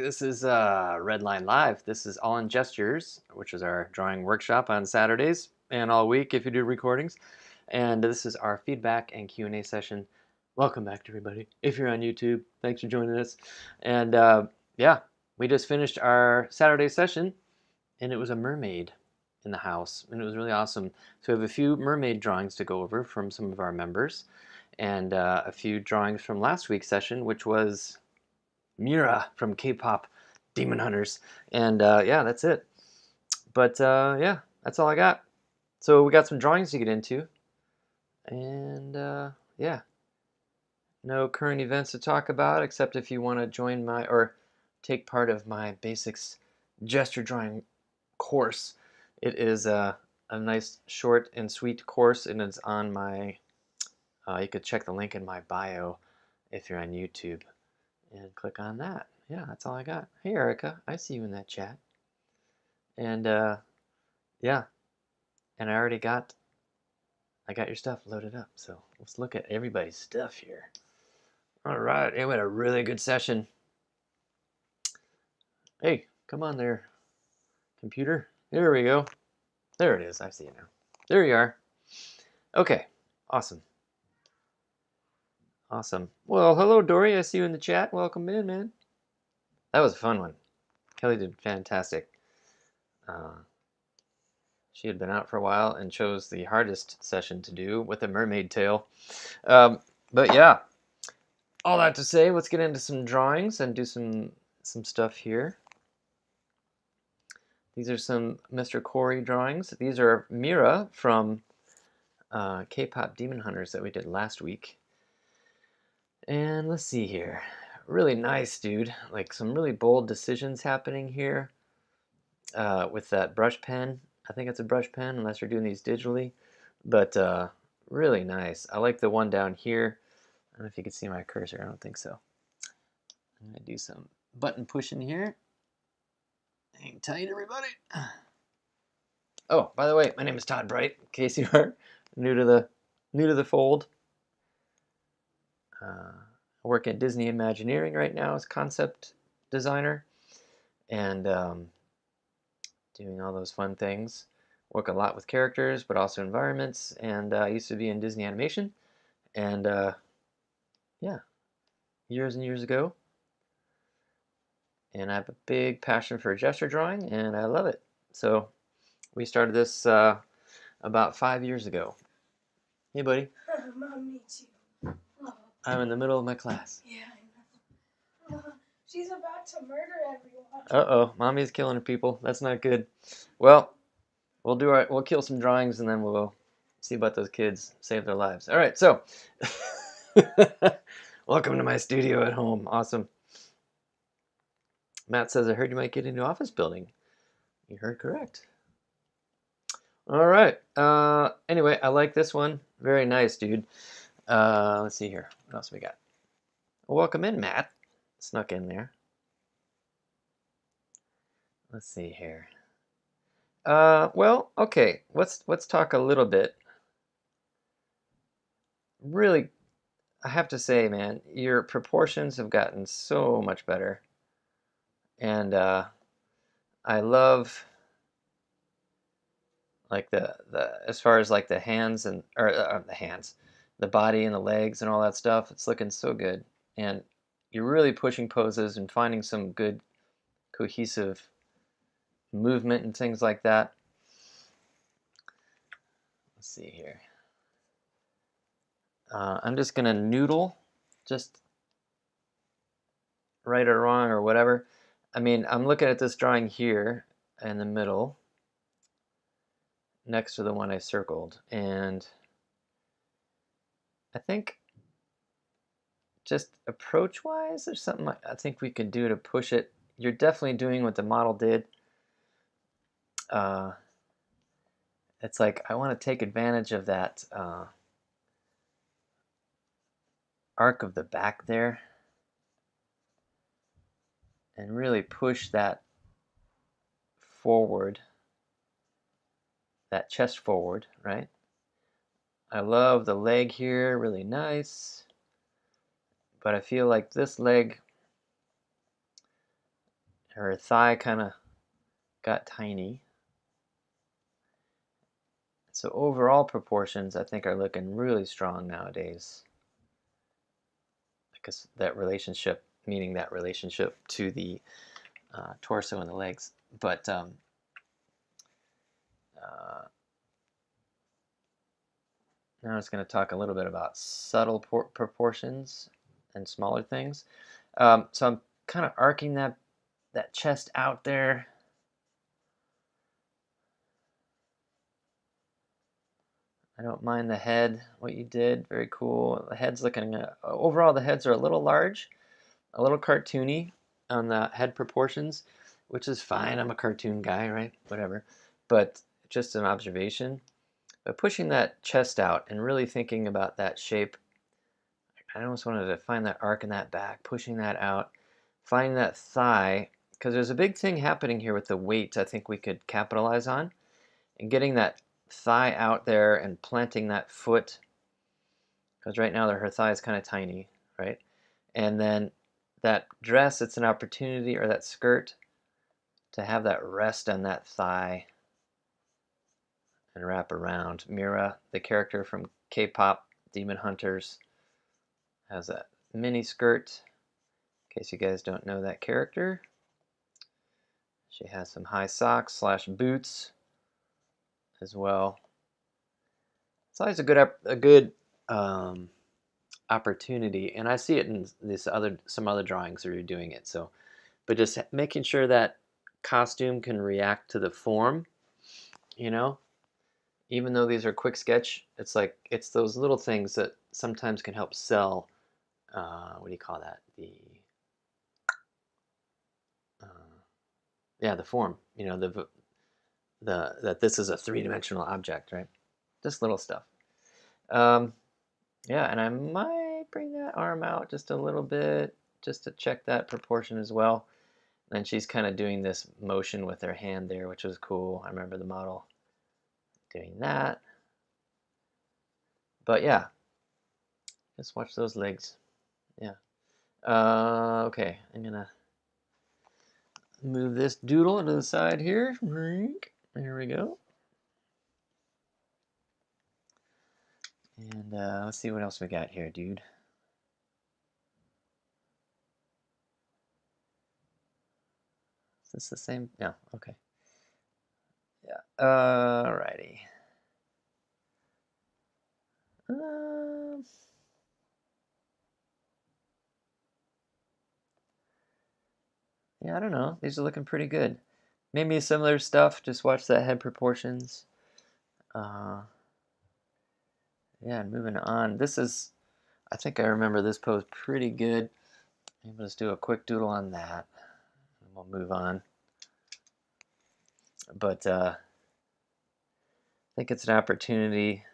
This is Redline Live. This is All in Gestures, which is our drawing workshop on Saturdays and all week if you do recordings. And this is our feedback and Q&A session. Welcome back to everybody. If you're on YouTube, thanks for joining us. And yeah, we just finished our Saturday session, and it was a mermaid in the house, and it was really awesome. So we have a few mermaid drawings to go over from some of our members, and a few drawings from last week's session, which was Mira from K-pop Demon Hunters. And yeah, that's it. But yeah, that's all I got. So we got some drawings to get into. And yeah, no current events to talk about, except if you want to join my, or take part of my basics gesture drawing course. It is a nice short and sweet course, and it's on my, you could check the link in my bio if you're on YouTube and click on that. Yeah, that's all I got. Hey, Erica, I see you in that chat. And yeah, and I got your stuff loaded up. So let's look at everybody's stuff here. All right, it went a really good session. Hey, come on there, computer. There we go. There it is. I see it now. There you are. Okay, awesome. Awesome. Well, hello, Dory. I see you in the chat. Welcome in, man. That was a fun one. Kelly did fantastic. She had been out for a while and chose the hardest session to do with a mermaid tail. But yeah, all that to say, let's get into some drawings and do some stuff here. These are some Mr. Corey drawings. These are Mira from K-pop Demon Hunters that we did last week. And let's see here. Really nice, dude. Like some really bold decisions happening here with that brush pen. I think it's a brush pen unless you're doing these digitally. But really nice. I like the one down here. I don't know if you can see my cursor. I don't think so. I'm going to do some button pushing here. Hang tight, everybody. Oh, by the way, my name is Todd Bright, in case you are new to the fold. I work at Disney Imagineering right now as concept designer, and doing all those fun things. Work a lot with characters, but also environments, and I used to be in Disney Animation, and yeah, years and years ago. And I have a big passion for gesture drawing, and I love it. So we started this about 5 years ago. Hey, buddy. Mom, me too. Oh. I'm in the middle of my class. Yeah, I know. She's about to murder everyone. Uh-oh, mommy's killing people. That's not good. Well, we'll kill some drawings, and then we'll see about those kids, save their lives. All right, so welcome to my studio at home. Awesome. Matt says, I heard you might get into office building. You heard correct. All right. Anyway, I like this one. Very nice, dude. Let's see here. What else we got? Well, welcome in, Matt. Snuck in there. Let's see here. Well, okay. Let's talk a little bit. Really, I have to say, man, your proportions have gotten so much better. And I love like the as far as like the hands and the body and the legs and all that stuff. It's looking so good, and you're really pushing poses and finding some good cohesive movement and things like that. Let's see here. I'm just gonna noodle, just right or wrong or whatever. I mean, I'm looking at this drawing here in the middle next to the one I circled, and I think just approach-wise, there's something I think we could do to push it. You're definitely doing what the model did. It's like I want to take advantage of that arc of the back there and really push that forward, that chest forward, right? I love the leg here, really nice. But I feel like this leg Her thigh kind of got tiny. So overall proportions, I think, are looking really strong nowadays. Because that relationship, meaning that relationship to the torso and the legs. But now I'm just going to talk a little bit about subtle proportions and smaller things. So I'm kind of arcing that chest out there. I don't mind the head, what you did, very cool. The head's looking, overall the heads are a little large, a little cartoony on the head proportions, which is fine. I'm a cartoon guy, right? Whatever. But just an observation. But pushing that chest out and really thinking about that shape, I almost wanted to find that arc in that back, pushing that out, finding that thigh, because there's a big thing happening here with the weight I think we could capitalize on, and getting that thigh out there and planting that foot, because right now her thigh is kind of tiny, right? And then that dress, it's an opportunity, or that skirt, to have that rest on that thigh and wrap around. Mira, the character from K-pop Demon Hunters, has a mini skirt, in case you guys don't know that character. She has some high socks / boots as well. It's always a good opportunity, and I see it in some other drawings where you're doing it. So, but just making sure that costume can react to the form, you know. Even though these are quick sketch, it's like it's those little things that sometimes can help sell. What do you call that? The form. You know, that this is a three-dimensional object, right? Just little stuff. Yeah, and I might bring that arm out just a little bit just to check that proportion as well. And she's kind of doing this motion with her hand there, which was cool. I remember the model doing that. But yeah, just watch those legs. Yeah. Okay, I'm gonna move this doodle to the side here. There we go. And let's see what else we got here, dude. Is this the same? No, okay. Yeah, alrighty. Yeah, I don't know. These are looking pretty good. Maybe similar stuff. Just watch that head proportions. Yeah, and moving on. This is, I think I remember this pose pretty good. Maybe let's do a quick doodle on that. And we'll move on. But I think it's an opportunity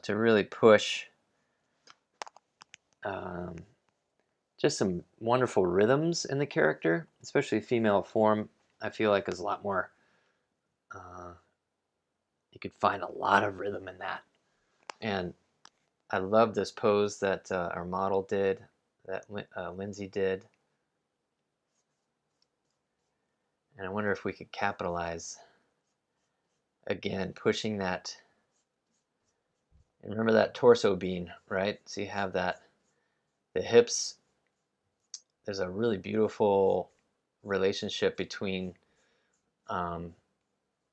to really push just some wonderful rhythms in the character, especially female form. I feel like is a lot more. You could find a lot of rhythm in that, and I love this pose that our model did, that Lindsay did, and I wonder if we could capitalize again, pushing that. And remember that torso bean, right? So you have that, the hips. There's a really beautiful relationship between.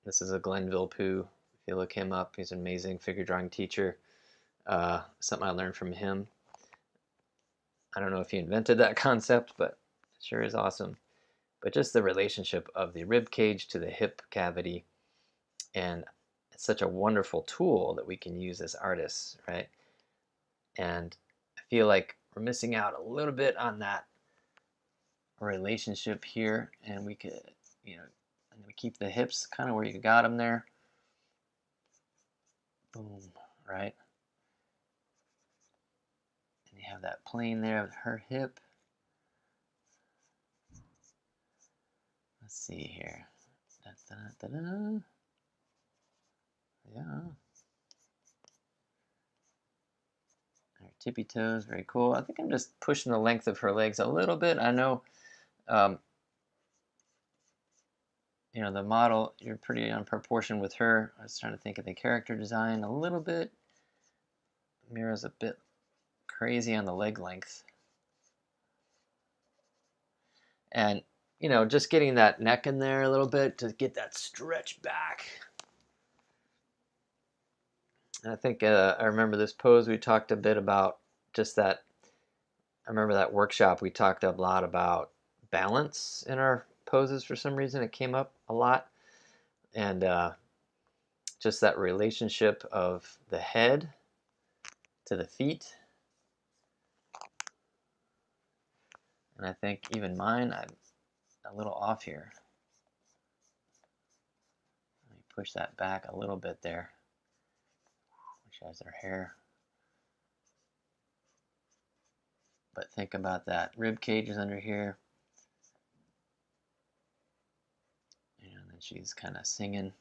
This is a Glenn Villepeu. If you look him up, he's an amazing figure drawing teacher. Something I learned from him. I don't know if he invented that concept, but it sure is awesome. But just the relationship of the rib cage to the hip cavity, and it's such a wonderful tool that we can use as artists, right? And I feel like we're missing out a little bit on that relationship here, and we could, I'm gonna keep the hips kind of where you got them there. Boom, right? And you have that plane there with her hip. Let's see here. Da, da, da, da. Yeah. tippy toes, very cool. I think I'm just pushing the length of her legs a little bit. I know, you know, the model, you're pretty on proportion with her. I was trying to think of the character design a little bit. Mira's a bit crazy on the leg length. And, you know, just getting that neck in there a little bit to get that stretch back. And I think I remember this pose we talked a bit about just that. I remember that workshop we talked a lot about balance in our poses for some reason. It came up a lot. And just that relationship of the head to the feet. And I think even mine, I'm a little off here. Let me push that back a little bit there. She has her hair. But think about that. Rib cage is under here. And then she's kind of singing.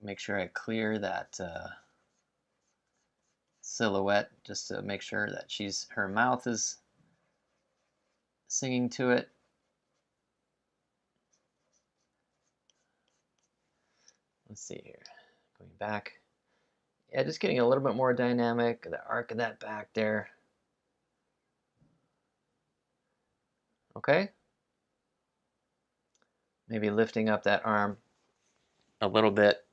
Make sure I clear that silhouette just to make sure that her mouth is singing to it. Let's see here. Going back. Yeah, just getting a little bit more dynamic. The arc of that back there. Okay. Maybe lifting up that arm a little bit.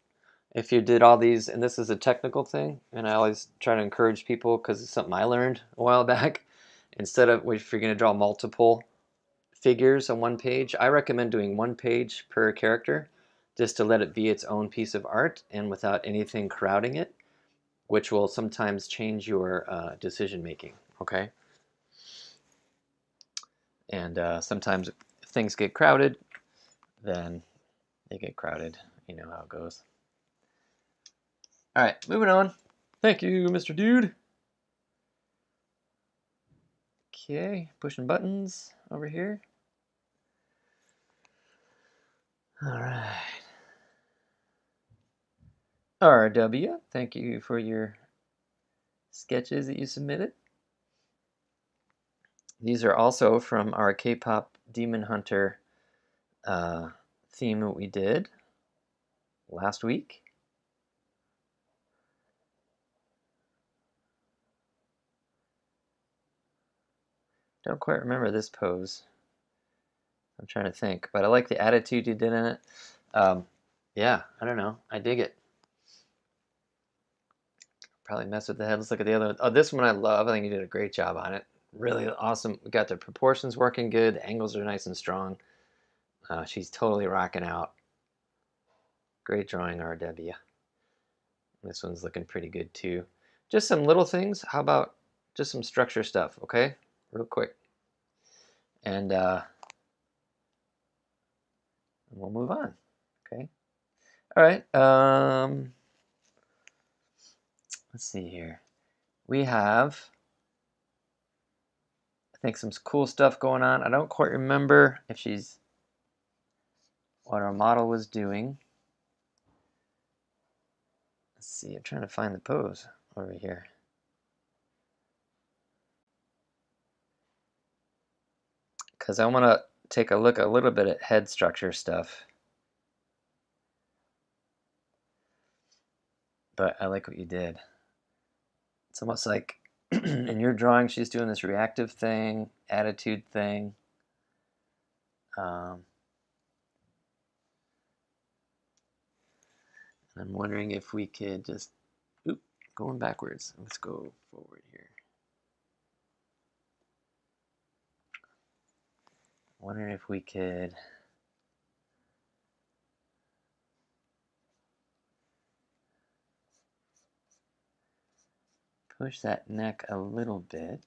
If you did all these, and this is a technical thing, and I always try to encourage people because it's something I learned a while back. Instead of, if you're going to draw multiple figures on one page, I recommend doing one page per character just to let it be its own piece of art and without anything crowding it, which will sometimes change your decision making, okay? And sometimes if things get crowded, then they get crowded. You know how it goes. All right, moving on. Thank you, Mr. Dude. Okay, pushing buttons over here. All right. RW, thank you for your sketches that you submitted. These are also from our K-pop Demon Hunter theme that we did last week. Don't quite remember this pose. I'm trying to think, but I like the attitude you did in it. Yeah, I don't know. I dig it. Probably mess with the head. Let's look at the other one. Oh, this one I love. I think you did a great job on it. Really awesome. We got the proportions working good. The angles are nice and strong. She's totally rocking out. Great drawing, RW. This one's looking pretty good too. Just some little things. How about just some structure stuff, okay? Real quick. And we'll move on, okay? All right. Let's see here. We have, I think, some cool stuff going on. I don't quite remember if what our model was doing. Let's see, I'm trying to find the pose over here. Because I want to take a look a little bit at head structure stuff. But I like what you did. It's almost like in your drawing, she's doing this reactive thing, attitude thing. I'm wondering if we could just, going backwards. Let's go forward here. Wondering if we could push that neck a little bit.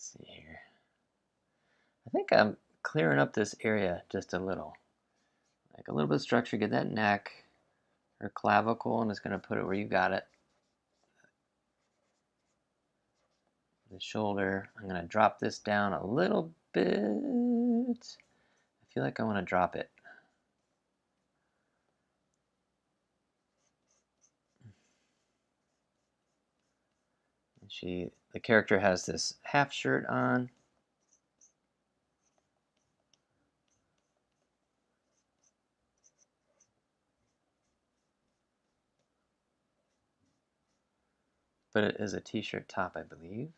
Let's see here. I think I'm clearing up this area just a little. Like a little bit of structure, get that neck or clavicle, and it's going to put it where you got it. The shoulder. I'm going to drop this down a little bit. I feel like I want to drop it. The character has this half shirt on. But it is a t-shirt top, I believe.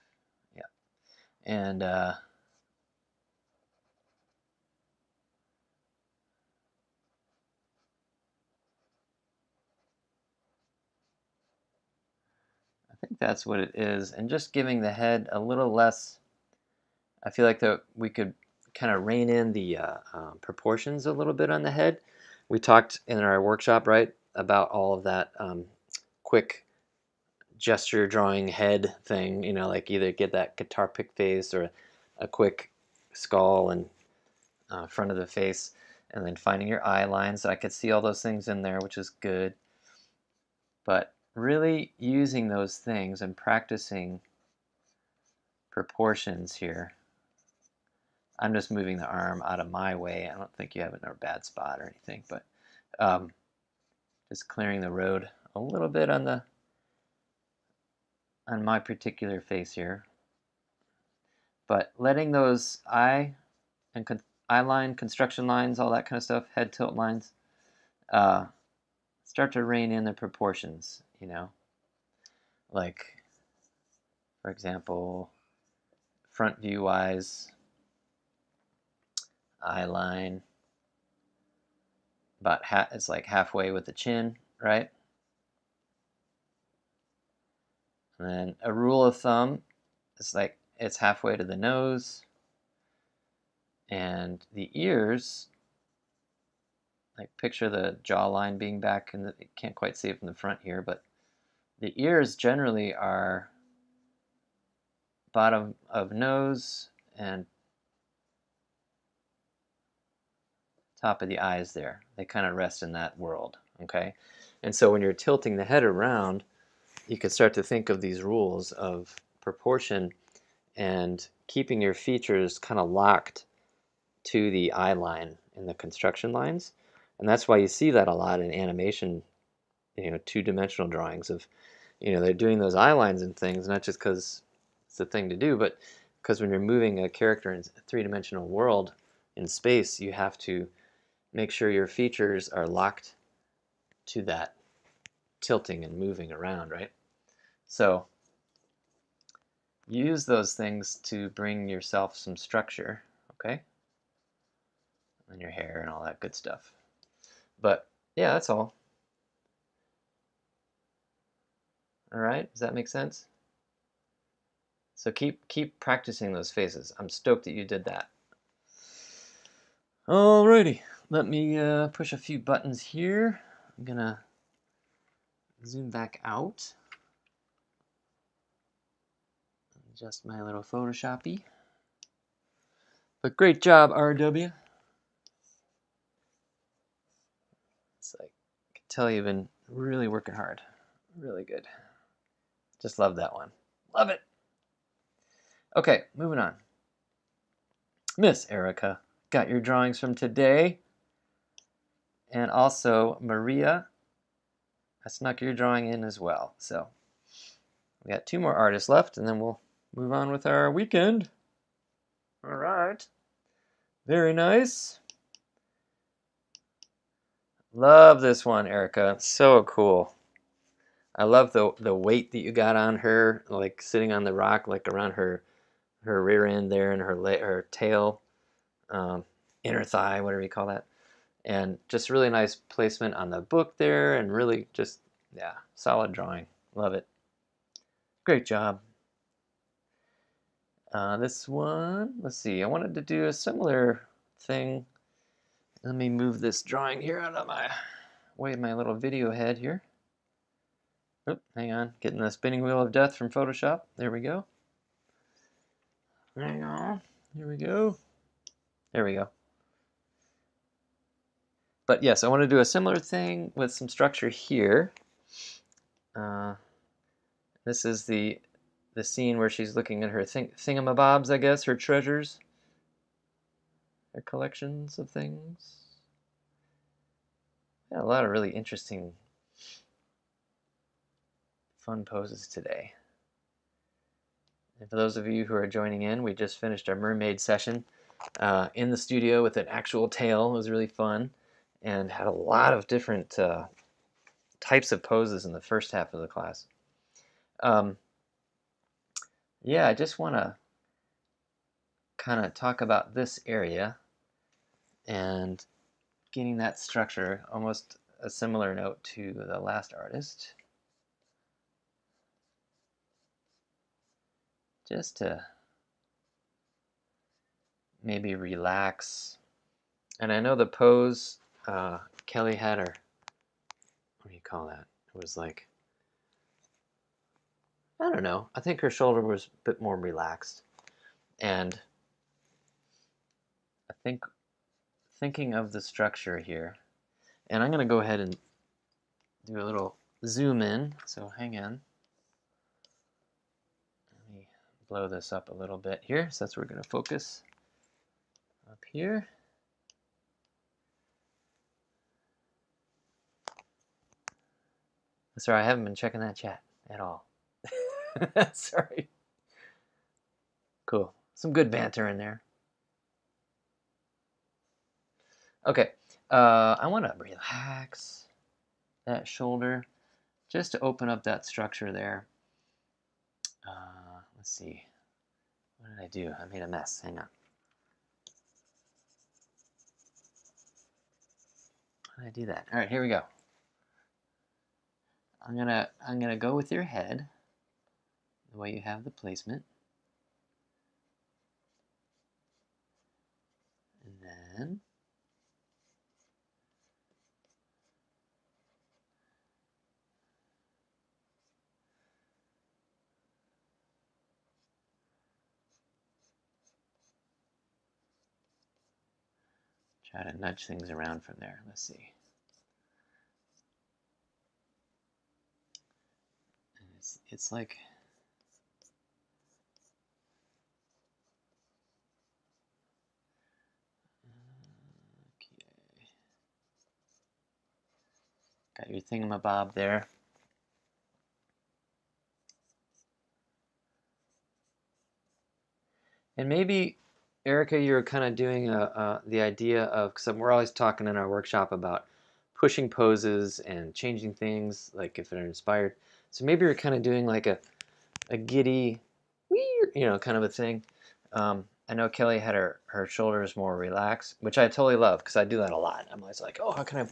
Yeah. And I think that's what it is. And just giving the head a little less, I feel like we could kind of rein in the proportions a little bit on the head. We talked in our workshop, right, about all of that quick gesture drawing head thing, you know, like either get that guitar pick face or a quick skull and front of the face, and then finding your eye lines. I could see all those things in there, which is good. But really using those things and practicing proportions here. I'm just moving the arm out of my way. I don't think you have it in a bad spot or anything, but just clearing the road a little bit on my particular face here. But letting those eye line, construction lines, all that kind of stuff, head tilt lines, start to rein in the proportions, you know. Like, for example, front view wise, eye line, it's like halfway with the chin, right? And then a rule of thumb, it's like it's halfway to the nose. And the ears, like picture the jawline being back, and you can't quite see it from the front here, but the ears generally are bottom of nose and top of the eyes there. They kind of rest in that world, okay? And so when you're tilting the head around, you can start to think of these rules of proportion and keeping your features kind of locked to the eye line and the construction lines. And that's why you see that a lot in animation, you know, two-dimensional drawings of, you know, they're doing those eye lines and things, not just because it's the thing to do, but because when you're moving a character in a three-dimensional world in space, you have to make sure your features are locked to that tilting and moving around, right? So use those things to bring yourself some structure, okay? And your hair and all that good stuff. But yeah, that's all. All right, does that make sense? So keep practicing those faces. I'm stoked that you did that. Alrighty, let me push a few buttons here. I'm gonna zoom back out. Adjust my little Photoshoppy. But great job, RW. It's like, I can tell you've been really working hard. Really good. Just love that one. Love it. Okay, moving on. Miss Erica, got your drawings from today. And also Maria, I snuck your drawing in as well. So we got 2 more artists left, and then we'll move on with our weekend. All right. Very nice. Love this one, Erica. So cool. I love the weight that you got on her, like sitting on the rock, like around her rear end there, and her tail, inner thigh, whatever you call that, and just really nice placement on the book there, and really just, yeah, solid drawing. Love it. Great job. This one, let's see. I wanted to do a similar thing. Let me move this drawing here out of my way, my little video head here. Oop, hang on, getting the spinning wheel of death from Photoshop. There we go. Hang on. Here we go. There we go. But yes, I want to do a similar thing with some structure here. This is the scene where she's looking at her thingamabobs, I guess, her treasures, her collections of things. Yeah, a lot of really interesting, fun poses today. And for those of you who are joining in, we just finished our mermaid session in the studio with an actual tail. It was really fun and had a lot of different types of poses in the first half of the class. Yeah, I just want to kind of talk about this area and getting that structure, almost a similar note to the last artist. Just to maybe relax. And I know the pose, Kelly had her, what do you call that? It was like, I don't know, I think her shoulder was a bit more relaxed. And I think thinking of the structure here, and I'm going to go ahead and do a little zoom in, so hang on. Let me blow this up a little bit here, so that's where we're going to focus. Up here. Sorry, I haven't been checking that chat at all. Sorry. Cool. Some good banter in there. Okay. I want to relax that shoulder just to open up that structure there. Let's see. What did I do? I made a mess. Hang on. How did I do that? All right, here we go. I'm gonna go with your head, the way you have the placement, and then try to nudge things around from there. Let's see. And it's like. Okay. Got your thingamabob there. And maybe, Erica, you're kind of doing the idea of, because we're always talking in our workshop about pushing poses and changing things, like if they're inspired. So maybe you're kind of doing like a giddy, kind of a thing. I know Kelly had her shoulders more relaxed, which I totally love because I do that a lot. I'm always like, oh, how can I,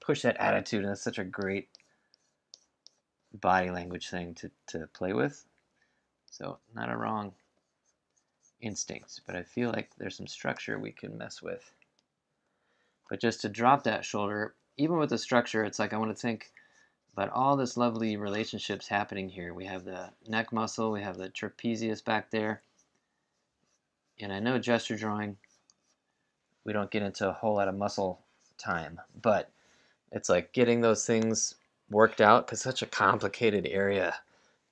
push that attitude? And it's such a great body language thing to play with. So not a wrong instincts, but I feel like there's some structure we can mess with. But just to drop that shoulder, even with the structure, it's like I want to think about all this lovely relationships happening here. We have the neck muscle, we have the trapezius back there, and I know gesture drawing, we don't get into a whole lot of muscle time, but it's like getting those things worked out because such a complicated area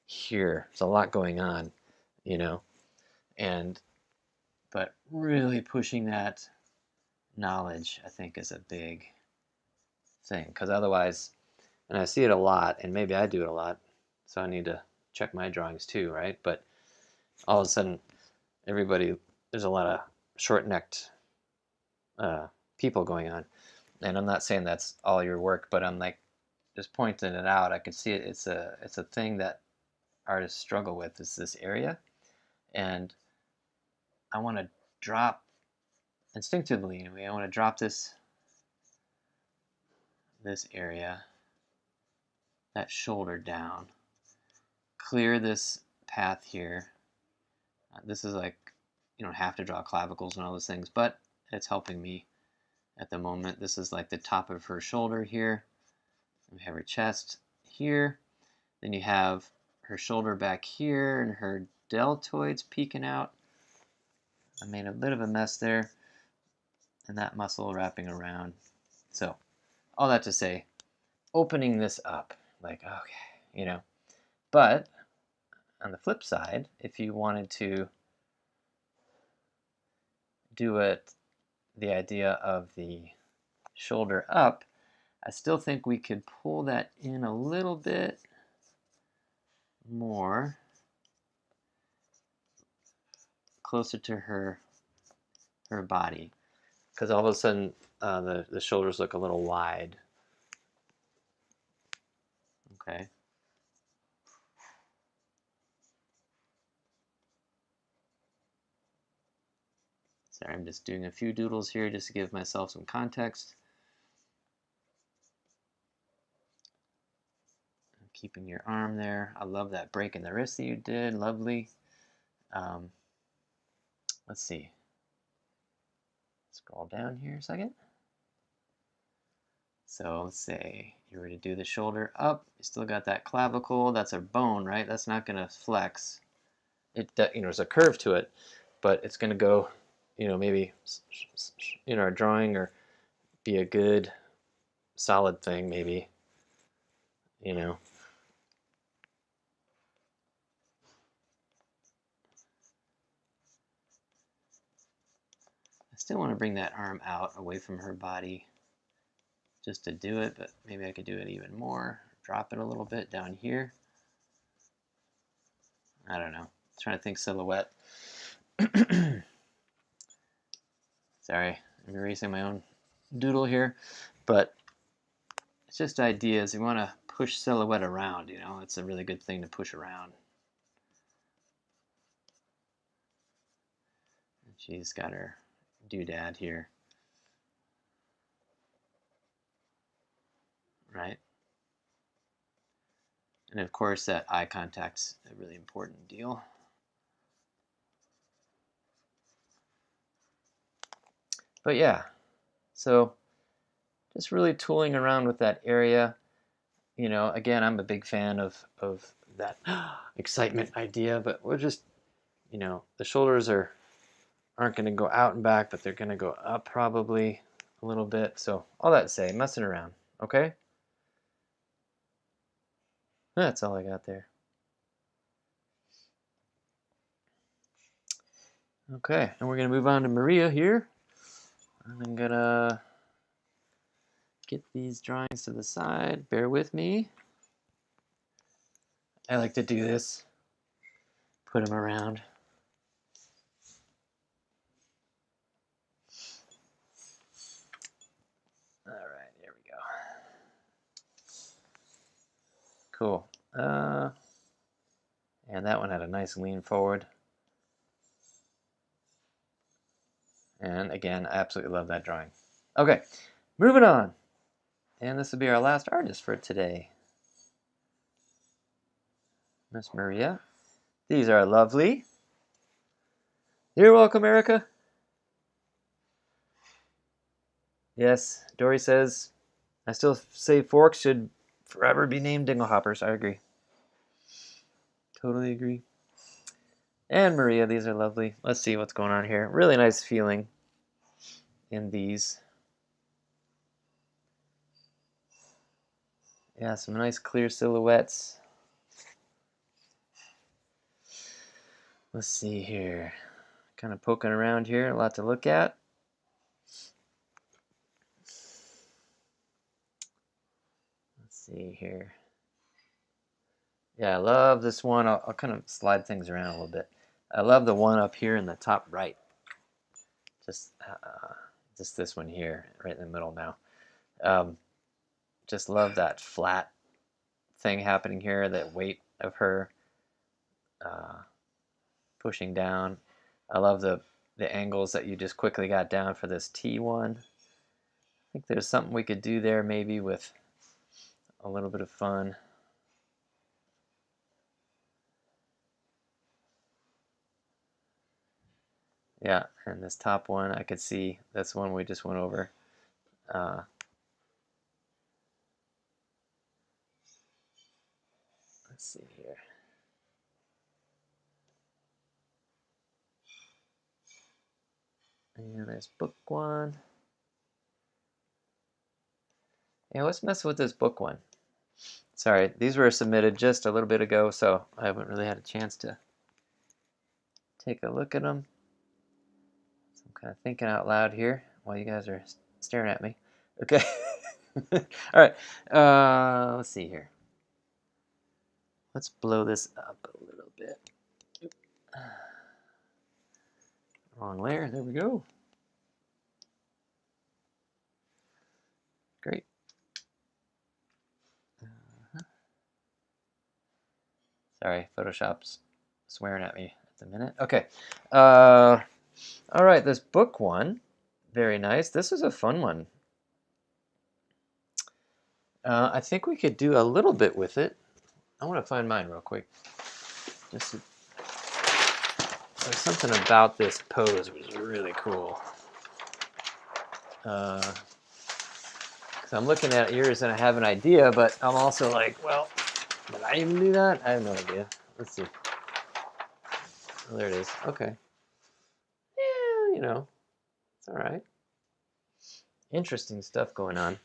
here. There's a lot going on, and but really pushing that knowledge, I think, is a big thing, because otherwise, and I see it a lot, and maybe I do it a lot, so I need to check my drawings too, right? But all of a sudden, there's a lot of short-necked people going on, and I'm not saying that's all your work, but I'm like just pointing it out. I can see it. It's a thing that artists struggle with, is this area, and I want to drop instinctively. Anyway, I want to drop this area, that shoulder down, clear this path here. This is like, you don't have to draw clavicles and all those things, but it's helping me at the moment. This is like the top of her shoulder here. We have her chest here. Then you have her shoulder back here and her deltoids peeking out. I made a bit of a mess there, and that muscle wrapping around. So, all that to say, opening this up, like, okay, But on the flip side, if you wanted to do it, the idea of the shoulder up, I still think we could pull that in a little bit more, closer to her body, because all of a sudden the shoulders look a little wide. Okay. Sorry, I'm just doing a few doodles here just to give myself some context. Keeping your arm there. I love that break in the wrist that you did. Lovely. Let's see. Scroll down here a second. So let's say you were to do the shoulder up. You still got that clavicle. That's a bone, right? That's not going to flex. There's a curve to it, but it's going to go, maybe in our drawing, or be a good solid thing, maybe. I still want to bring that arm out away from her body just to do it, but maybe I could do it even more. Drop it a little bit down here. I don't know. Trying to think silhouette. Sorry, I'm erasing my own doodle here, but it's just ideas. You want to push silhouette around, it's a really good thing to push around. She's got her doodad here, right? And of course, that eye contact's a really important deal. But yeah, so just really tooling around with that area. Again, I'm a big fan of that excitement idea, but we're just, the shoulders aren't going to go out and back, but they're going to go up probably a little bit. So all that to say, messing around, okay? That's all I got there. Okay, and we're going to move on to Maria here. I'm going to get these drawings to the side. Bear with me. I like to do this. Put them around. All right, here we go. Cool. And that one had a nice lean forward. And again, I absolutely love that drawing. Okay, moving on. And this will be our last artist for today. Miss Maria. These are lovely. You're welcome, Erica. Yes, Dory says, I still say forks should forever be named dinglehoppers. I agree. Totally agree. And Maria, these are lovely. Let's see what's going on here. Really nice feeling in these. Yeah, some nice clear silhouettes. Let's see here. Kind of poking around here, a lot to look at. Let's see here. Yeah, I love this one. I'll kind of slide things around a little bit. I love the one up here in the top right. Just this one here, right in the middle now. Just love that flat thing happening here, that weight of her pushing down. I love the angles that you just quickly got down for this T one. I think there's something we could do there maybe with a little bit of fun. Yeah, and this top one, I could see that's one we just went over. Let's see here. And there's book one. Yeah, let's mess with this book one. Sorry, these were submitted just a little bit ago, so I haven't really had a chance to take a look at them. So I'm kind of thinking out loud here while you guys are staring at me. Okay. All right. Let's see here. Let's blow this up a little bit. Wrong layer. There we go. Great. Sorry, Photoshop's swearing at me at the minute. Okay. All right, this book one, very nice. This is a fun one. I think we could do a little bit with it. I want to find mine real quick. There's something about this pose which is really cool. Because I'm looking at yours and I have an idea, but I'm also like, well, did I even do that? I have no idea. Let's see. Oh, there it is. Okay. Yeah, you know, it's all right. Interesting stuff going on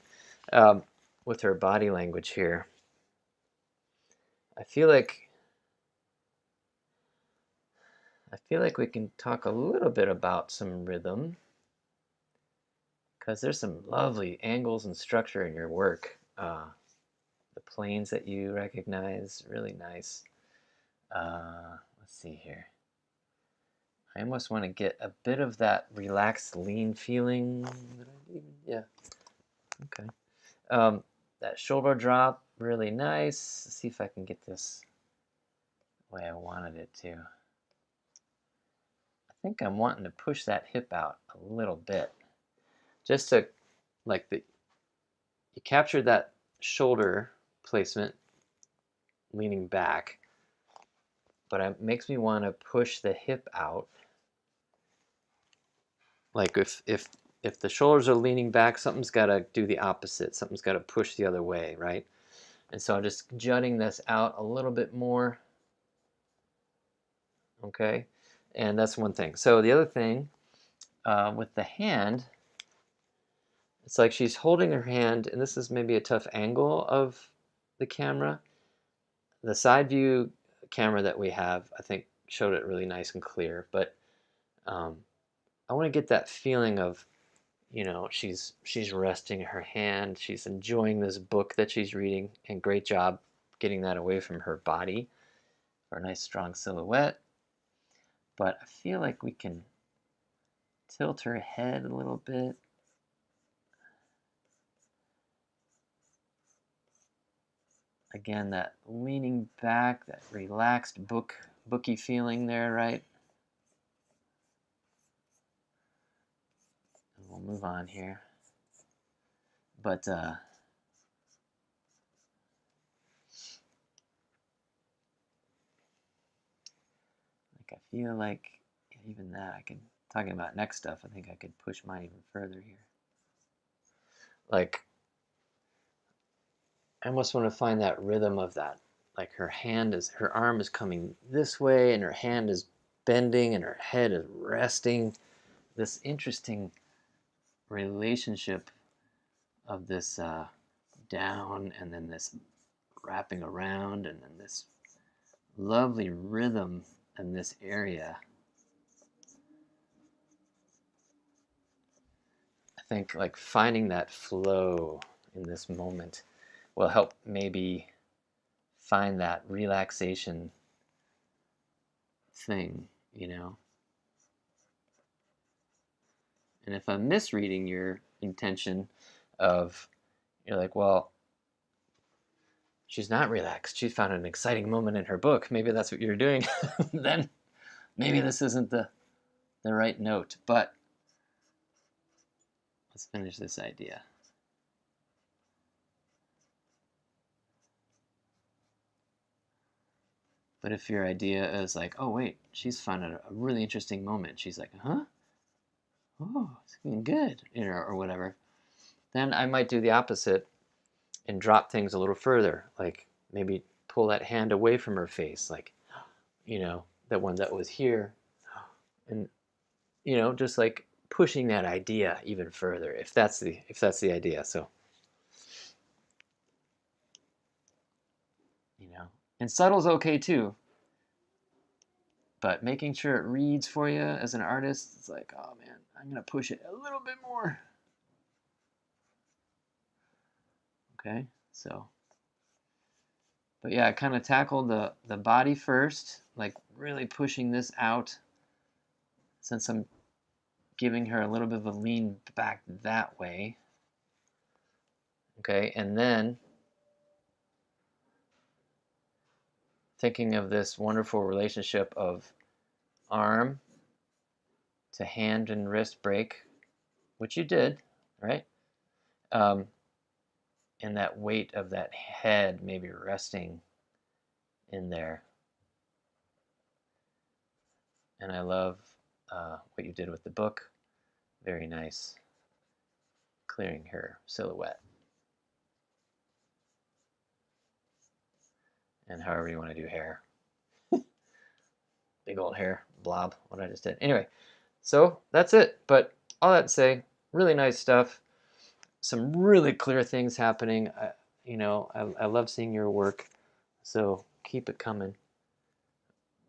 with her body language here. I feel like we can talk a little bit about some rhythm because there's some lovely angles and structure in your work. The planes that you recognize, really nice. Let's see here. I almost want to get a bit of that relaxed, lean feeling. Yeah. Okay. That shoulder drop, really nice. Let's see if I can get this the way I wanted it to. I think I'm wanting to push that hip out a little bit. Just to, like, you captured that shoulder placement leaning back, but it makes me want to push the hip out. Like if the shoulders are leaning back, something's got to do the opposite. Something's got to push the other way, right? And so I'm just jutting this out a little bit more. Okay, and that's one thing. So the other thing with the hand, it's like she's holding her hand, and this is maybe a tough angle of the camera. The side view camera that we have, I think, showed it really nice and clear, but I want to get that feeling of, you know, she's resting her hand, she's enjoying this book that she's reading, and great job getting that away from her body for a nice strong silhouette. But I feel like we can tilt her head a little bit. Again, that leaning back, that relaxed booky feeling there, right? And we'll move on here. But like I feel like even that I can, talking about neck stuff, I think I could push mine even further here. Like I almost want to find that rhythm of that. Like her arm is coming this way and her hand is bending and her head is resting. This interesting relationship of this down and then this wrapping around and then this lovely rhythm in this area. I think like finding that flow in this moment will help maybe find that relaxation thing, you know. And if I'm misreading your intention of, you're like, well, she's not relaxed, she found an exciting moment in her book, maybe that's what you're doing, then maybe this isn't the right note. But let's finish this idea. But if your idea is like, oh wait, she's found a really interesting moment, she's like, huh? Oh, it's getting good, you know, or whatever, then I might do the opposite and drop things a little further, like maybe pull that hand away from her face, like, you know, that one that was here, and, you know, just like pushing that idea even further, if that's the idea. So, you know, and subtle's okay too, but making sure it reads for you as an artist, it's like, oh man, I'm gonna push it a little bit more. Okay, so, but yeah, I kind of tackled the body first, like really pushing this out, since I'm giving her a little bit of a lean back that way. Okay, and then thinking of this wonderful relationship of arm to hand and wrist break, which you did, right? And that weight of that head maybe resting in there. And I love what you did with the book. Very nice. Clearing her silhouette. And however you want to do hair. Big old hair blob, what I just did. Anyway, so that's it. But all that to say, really nice stuff. Some really clear things happening. I love seeing your work. So keep it coming.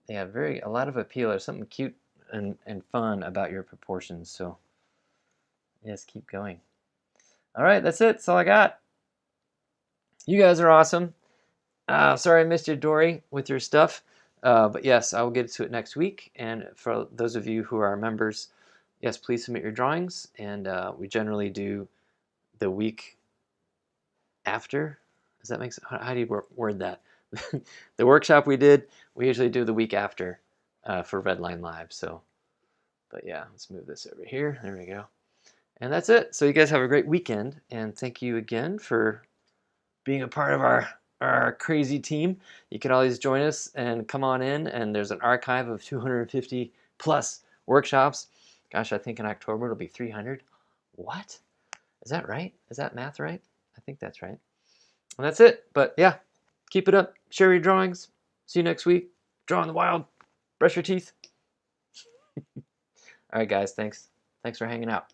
They have a lot of appeal. There's something cute and fun about your proportions. So yes, keep going. All right, that's it. That's all I got. You guys are awesome. Sorry I missed you, Dory, with your stuff. But yes, I will get to it next week. And for those of you who are members, yes, please submit your drawings. And we generally do the week after. Does that make sense? How do you word that? The workshop we usually do the week after for Redline Live. So, but yeah, let's move this over here. There we go. And that's it. So you guys have a great weekend. And thank you again for being a part of our crazy team. You can always join us and come on in, and there's an archive of 250 plus workshops. Gosh, I think in October it'll be 300. What? Is that right? Is that math right? I think that's right. And that's it. But yeah, keep it up. Share your drawings. See you next week. Draw in the wild. Brush your teeth. All right, guys. Thanks for hanging out.